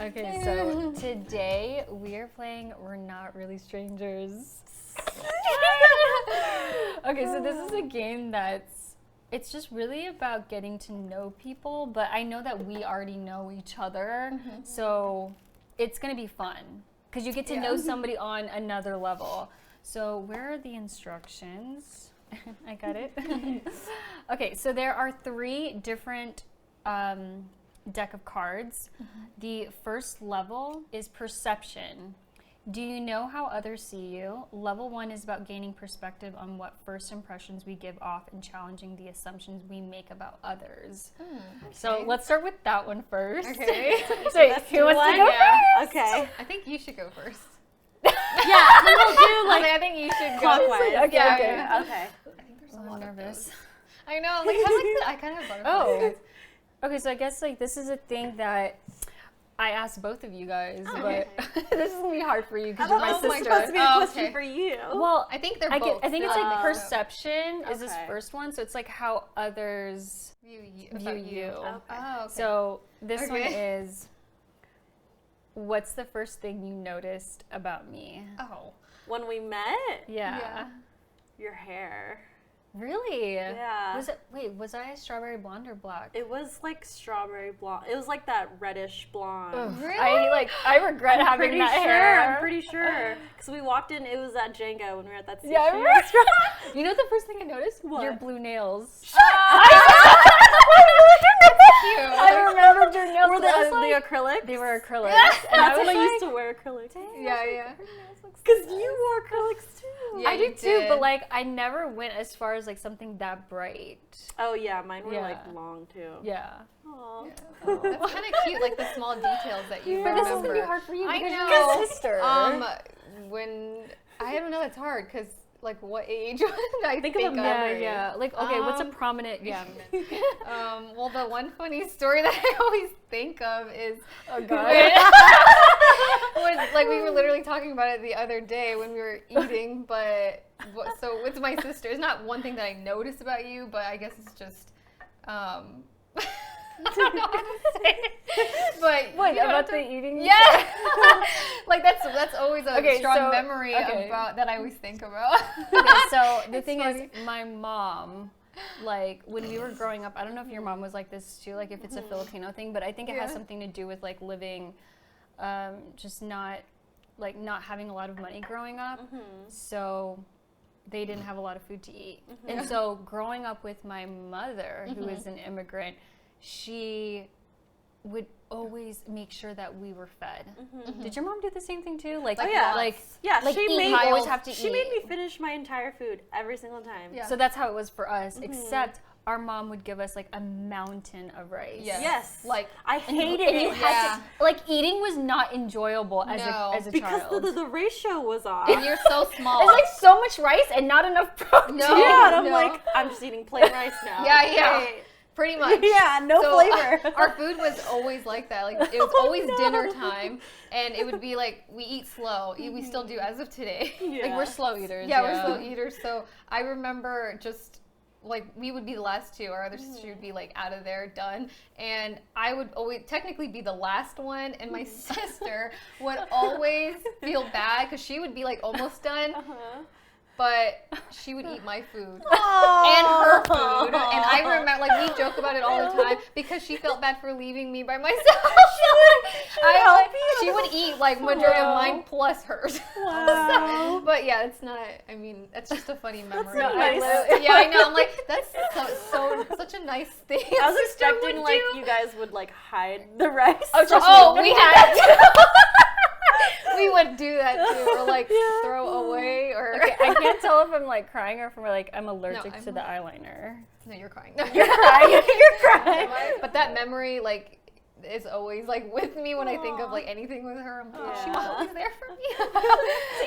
Okay, so today we are playing We're Not Really Strangers. Okay, so this is a game it's just really about getting to know people, but I know that we already know each other, so it's gonna be fun because you get to know somebody on another level. So where are the instructions? I got it. Okay, so there are 3 different deck of cards. The first level is perception. Do you know how others see you? Level 1 is about gaining perspective on what first impressions we give off and challenging the assumptions we make about others. Okay. So let's start with that one first. Okay. So who wants to go first? Okay. I think you should go first. Yeah, we'll do like I think you should go. clockwise. Okay, Yeah, okay. yeah. Okay. I think there's a I'm lot nervous. of those. I know. Like I kind of have butterflies. Okay, so I guess like this is a thing that I asked both of you guys, Okay. but this is gonna be hard for you because I you're my thought this was sister. supposed to be a Oh, question okay. for you. Well, I think they're I both. think it's still. like perception is this Okay. first one, so it's like how others View view you. Oh, okay. So this one Okay. is, what's the first thing you noticed about me? Oh. When we met, Yeah. your hair. Really? Yeah. Was I strawberry blonde or black? It was like strawberry blonde. It was like that reddish blonde. Ugh, Really? I regret having Pretty that sure. hair. I'm pretty sure. Because we walked in, it was at Jenga when we were at that sushi Yeah, I remember. restaurant. You know the first thing I noticed? What? Your blue nails. Cute. I remembered your nails. Were and I was the like- acrylic? They were acrylics. That's And I was when I like, used to wear acrylics. Yeah. Because you wore acrylics too. Yeah, I you did too, did. but like I never went as far as like something that bright. Oh yeah, mine were Yeah. like long too. Yeah. Aw. That's kind of cute, like the small details that you But remember. this is gonna be hard for you I because know. you're my sister. When I don't know, it's hard because like what age would I think of a of? memory. yeah. Like okay, what's a Um, prominent? Yeah. Well, the one funny story that I always think of is Oh god. was like we were literally talking about it the other day when we were eating, but so with my sister, it's not one thing that I noticed about you, but I guess it's just I don't know how to say it. But What you know about what the eating? yeah, like that's always a Okay, strong so- memory okay. about that I always think about. Okay, so the It's thing funny. is, my mom, like when we were growing up, I don't know if your mom was like this too, like if it's a Filipino thing, but I think it has Yeah. something to do with like living, just not having a lot of money growing up. So they didn't have a lot of food to eat. And so growing up with my mother, who is an immigrant, she would always make sure that we were fed. Did your mom do the same thing too? Like, Oh, yeah. like Yeah, like she eat, made you always have to She eat. made me finish my entire food every single time. Yeah. So that's how it was for us, except our mom would give us like a mountain of rice. Yeah. Yes. Like I And you, hated and you it. had to, like eating was not enjoyable as No. a because child. the ratio was off. and you're so small. It's like so much rice and not enough protein. No. yeah, and I'm No. like, I'm just eating plain rice now. Yeah. Great. Pretty much. Yeah, no So, flavor. Our food was always like that. Like it was Oh, always no. dinner time, and it would be like we eat slow. We still do as of today. Like Yeah. we're slow eaters. Yeah, we're slow eaters. So I remember just like we would be the last two. Our other sister would be like out of there, done, and I would always technically be the last one, and my sister would always feel bad because she would be like almost done. But she would eat my food and her food, and I remember like we joke about it all the time because she felt bad for leaving me by myself. She would eat like majority of mine plus hers. Wow. But yeah, it's not. I mean, that's just a funny memory. so nice. Yeah, I know. I'm like, that's so such a nice thing. I was Sister expecting would like do. you guys would like hide the rice. Oh, we had to. We would do that too, or like throw away, or Okay, I can't tell if I'm like crying or if I'm like I'm allergic I'm to the eyeliner. No, you're crying. No, You're crying. You're crying. But that memory, like, is always like with me when I think of like anything with her. I'm like, she was Aw. always there for me.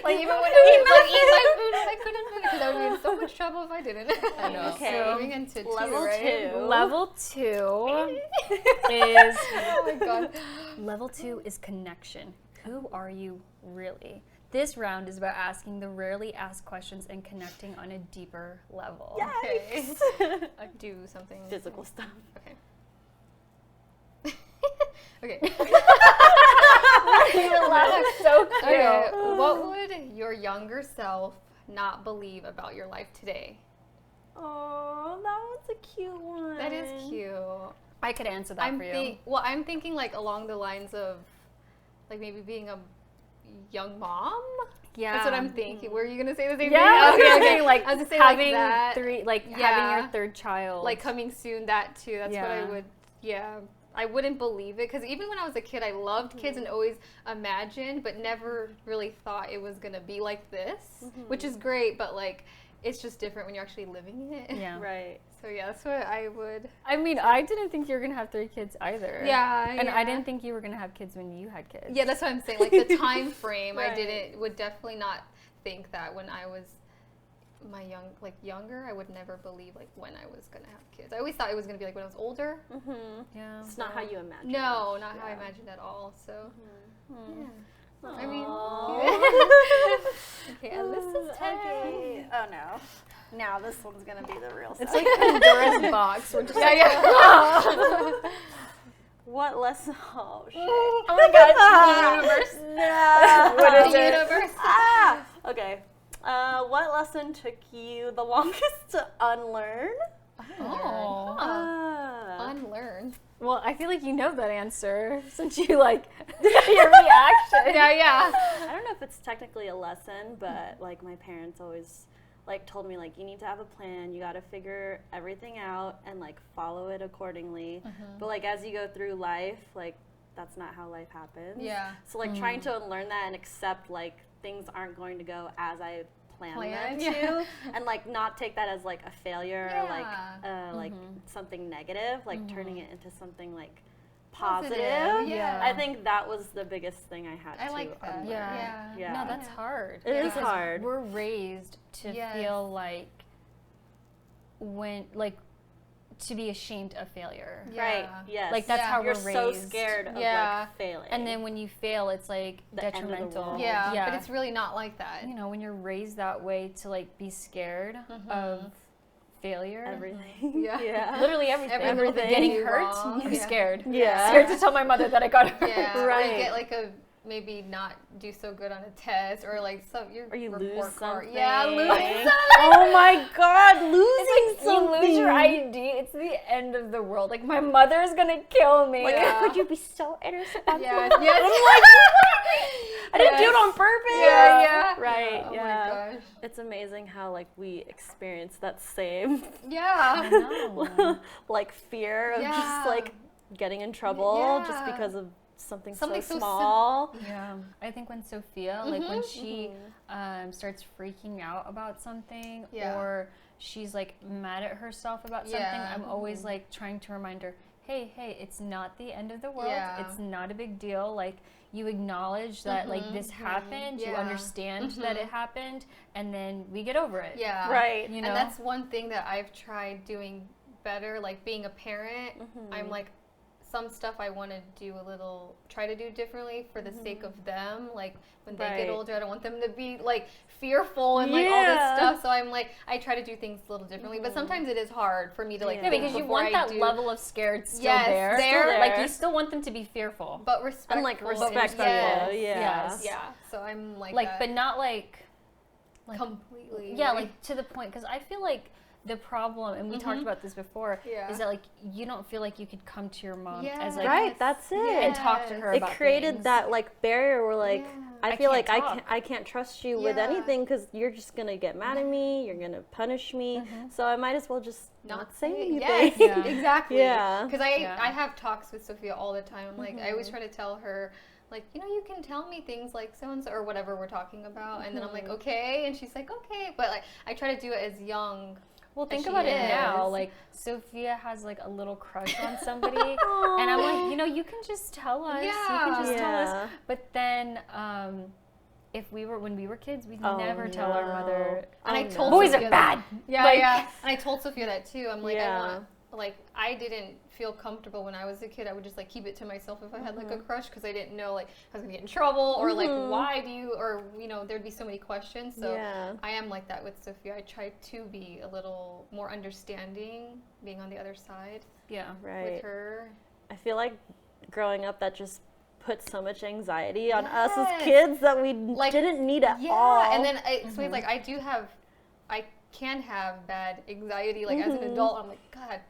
Like even when it was like eat my food and I couldn't finish because I would be in so much trouble if I didn't. I know. Okay. So moving into Level right? two. Level 2 is Oh my god. level 2 is connection. Who are you really? This round is about asking the rarely asked questions and connecting on a deeper level. Okay. Yikes. I do something Physical stuff. Okay. Okay. You laugh so cute. Okay, what would your younger self not believe about your life today? Oh, that was a cute one. That is cute. I could answer that for you. I'm thinking like along the lines of like maybe being a young mom. Yeah. That's what I'm thinking. Were you gonna say the same Yeah, thing? okay. Like I was gonna say having like that. three, like Yeah. having your third child. Like coming soon, that too. That's what I Yeah. would. Yeah, I wouldn't believe it because even when I was a kid, I loved kids and always imagined, but never really thought it was gonna be like this, which is great. But like, it's just different when you're actually living it. Yeah. Right. So yeah, that's what I would. I mean, I didn't think you were gonna have 3 kids either. Yeah, And yeah. I didn't think you were gonna have kids when you had kids. Yeah, that's what I'm saying. Like the time frame, I Right. would definitely not think that when I was younger, I would never believe like when I was gonna have kids. I always thought it was gonna be like when I was older. Mm-hmm. Yeah. It's not how you imagine. No, not how I Yeah. imagined at all. So Hmm. yeah. I mean, Aw. okay, Alyssa's turn. Okay. Oh no. Now this one's gonna be the real It's stuff. like Pandora's box. We're just Yeah, yeah. What lesson? Oh shit. oh my god. The universe. No. What is The it? universe. Ah. Okay. What lesson took you the longest to unlearn? Oh. Unlearn. Well, I feel like you know that answer since you like your reaction. Yeah, yeah. I don't know if it's technically a lesson, but like my parents always like told me like you need to have a plan, you got to figure everything out and like follow it accordingly. But like as you go through life, like that's not how life happens. Yeah. So like trying to unlearn that and accept like things aren't going to go as I planned them Planned. to, Yeah. and like not take that as like a failure or like something negative, like turning it into something like positive. Yeah. I think that was the biggest thing I had I to like that. unlearn. Yeah. Yeah. No, that's hard. It is Because hard. We're raised to Yes. feel like to be ashamed of failure. Right. Yeah. Yes. Like that's Yeah. how you're we're so raised. scared of Yeah. like failing. And then when you fail, it's like The end of the detrimental. world. Yeah, Yeah. but it's really not like that. You know, when you're raised that way to like be scared of failure. everything. Yeah. Yeah. Literally everything. Everything. Getting Wrong. hurt, I'm Yeah. scared. Yeah. Scared to tell my mother that I got hurt. Yeah, or Right. you get like maybe not do so good on a test, or like your Or you report lose card. something. Yeah, lose something. Oh my God, losing It's like something. you lose your ID, it's the end of the world. Like my mother's gonna kill me. Like, Yeah. would you be so irresponsible? Yes, yes. I didn't do it Yes. on purpose. Yeah, yeah. Right. Oh yeah. my gosh. It's amazing how like we experience that same Yeah. No. like fear of Yeah. just like getting in trouble just Yeah. because of something Something so so small. Yeah, I think when Sophia, like when she starts freaking out about something, Yeah. or she's like mad at herself about something, Yeah. I'm always like trying to remind her, hey, it's not the end of the world. Yeah. It's not a big deal. Like you acknowledge that like this happened, you Yeah. understand that it happened, and then we get over it. Yeah. Right. You know? And that's one thing that I've tried doing better, like being a parent. I'm like, some stuff I want to try to do differently for the sake of them. Like when they Right. get older, I don't want them to be like fearful and like all this Yeah. stuff. So I'm like, I try to do things a little differently, but sometimes it is hard for me to like. Yeah. Yeah, think because you before want I that do. level of scared still Yes, there. there. Like you still want them to be fearful. but respectful. And like respectful. Yes. Yeah. Yes. Yeah. So I'm like, Like, that but not like completely. yeah, like to the point, because I feel like the problem, and we talked about this before, Yeah. is that like you don't feel like you could come to your mom Yes. as like Right. That's it. and talk to her It about created things. that like barrier where like Yeah. I I feel can't like talk. I can't trust you with Yeah. anything because you're just gonna get mad at me, you're gonna punish me, so I might as well just not say anything. Yes, Yeah. exactly. Yeah. Because Yeah. I have talks with Sophia all the time. I'm like, I always try to tell her, like, you can tell me things like so and so or whatever we're talking about, and then I'm like, okay, and she's like, okay, but like I try to do it as young. Well, think she about it now. is. Like Sophia has like a little crush on somebody, and I'm like, you can just tell us. You can just tell Yeah. us. But then, when we were kids, we'd Oh, never tell our no. mother. And I Oh, told no. Boys Sophia are bad. Yeah, Like- yeah. And I told Sophia that too. I'm like, Yeah. I want, like, I didn't feel comfortable when I was a kid. I would just like keep it to myself if I had like a crush because I didn't know like I was gonna get in trouble or like why do you or there'd be so many questions. So Yeah. I am like that with Sophia. I try to be a little more understanding, being on the other side Yeah. with Right. her. I feel like growing up that just put so much anxiety on us as Yes. kids that we Like, didn't need at Yeah, all. and then so it's like I can have bad anxiety like as an adult. I'm like, God,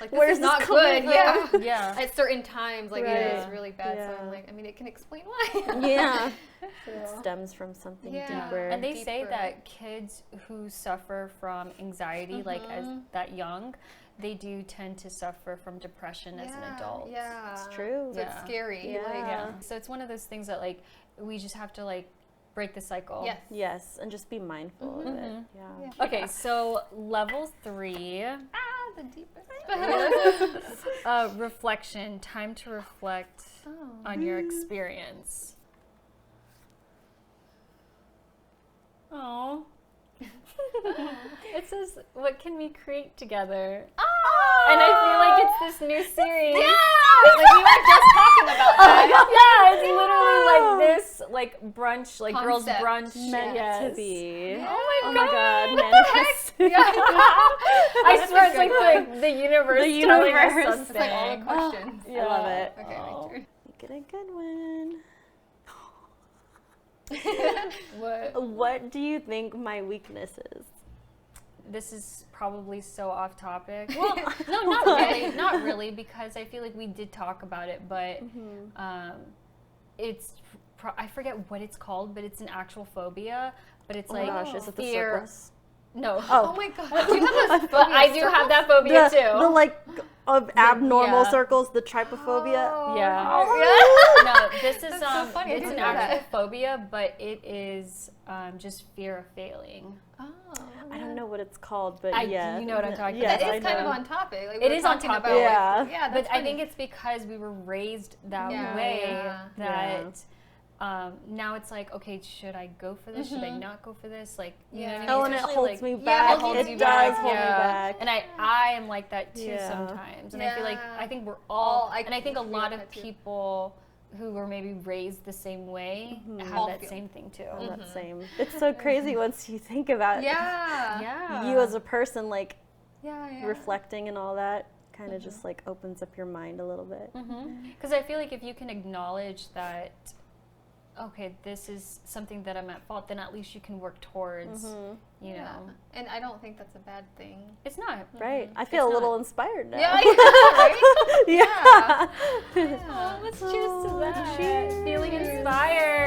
like this Where's is this not coming good. Yeah. from? Yeah. At certain times, like it is Right. really bad. So I'm Yeah. like, I mean, it can explain why. Yeah. So- It stems from something Yeah. deeper. And they say Deeper. that kids who suffer from anxiety, like as that young, they do tend to suffer from depression as an adult. Yeah, It's true. So it's Yeah. scary. Yeah. Like, Yeah. So it's one of those things that like we just have to like break the cycle. yes. Yes, and just be mindful of it. Mhm. Yeah. Yeah. Okay, so level 3, Ah, the deepest. reflection. Time to reflect Oh. on your experience. Oh. It says, "What can we create together?" And I feel like it's this new series. Like we were just talking about that. Yeah, it's literally like this, like brunch, like girls' Concept. brunch. Meant yes. to be. Yeah. Oh my god, What the heck? manifest. I That's swear a it's like good one. the universe. The telling us universe. something. It's like all the questions. I love it. Okay, my turn. Get a good one. What? What do you think my weakness is? This is probably so off topic. Well, no, not really, not really, because I feel like we did talk about it, but it's I forget what it's called, but it's an actual phobia. But it's Oh like my gosh, is it the fear. circles? No. Oh my god. Do you have a But I do have that phobia too. The like of abnormal yeah. circles, the trypophobia. Yeah. Oh, No, this is That's so funny, I it's didn't an know that. actual phobia, but it is just fear of failing. Oh. I don't know what it's called, but I- yeah. you know what I'm talking Yes, That I is kind of know. on topic. Like, It we're is on talking topic. about, Yeah. Like, yeah, But that's I think funny. it's because we were raised that Yeah, way yeah. that now it's like, okay, should I go for this? Should I not go for this? Like, you know what I mean? Oh, and it Especially, holds like, me yeah, back. it holds It you does back, hold me back. And I am like that too Yeah. sometimes. And I feel like Yeah. I think we're all, I and I think a feel lot of that too. people who were maybe raised the same way have All that feel- same thing too. That same. It's so crazy once you think about Yeah. Yeah. you as a person, like Yeah. reflecting and all that. Kind of just like opens up your mind a little bit. Because I feel like if you can acknowledge that, okay, this is something that I'm at fault, then at least you can work towards, you Yeah. know. And I don't think that's a bad thing. It's not. Right. I feel a It's little not. inspired now. Yeah, right? yeah. Oh, let's cheers to Oh, that. cheers. Feeling inspired.